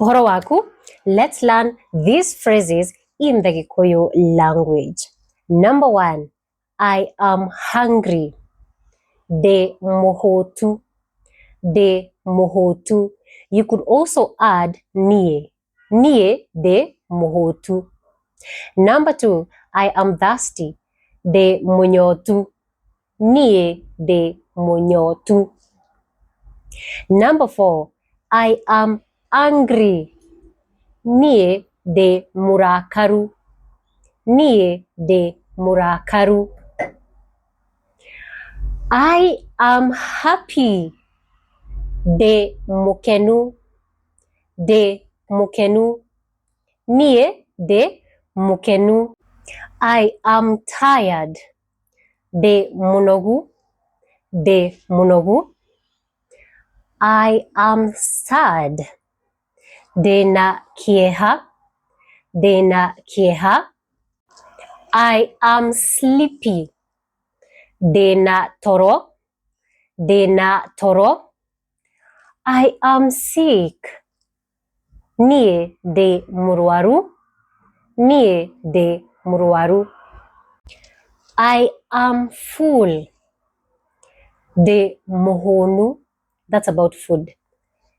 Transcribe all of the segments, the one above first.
Ũhoro waku? Let's learn these phrases in the Gĩkũyũ language. Number 1, I am hungry. Ndĩ mũhũtu. Ndĩ mũhũtu. You could also add niĩ. Niĩ ndĩ mũhũtu. Number 2, I am thirsty. Ndĩ mũnyotu. Niĩ ndĩ mũnyotu. Number 4, I am angry. Niĩ ndĩ mũrakaru. Niĩ ndĩ mũrakaru. I am happy. Ndĩ mũkenu. Ndĩ mũkenu. Niĩ ndĩ mũkenu. I am tired. Ndĩ mũnogu. Ndĩ mũnogu. I am sad. Ndĩna kĩeha. Ndĩna kĩeha. I am sleepy. Ndĩna toro. Ndĩna toro. I am sick. Niĩ ndĩ mũrwaru. Niĩ ndĩ mũrwaru. I am full. Ndĩ mũhũnu. That's about food.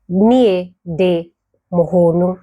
Niĩ ndĩ mũhũnu.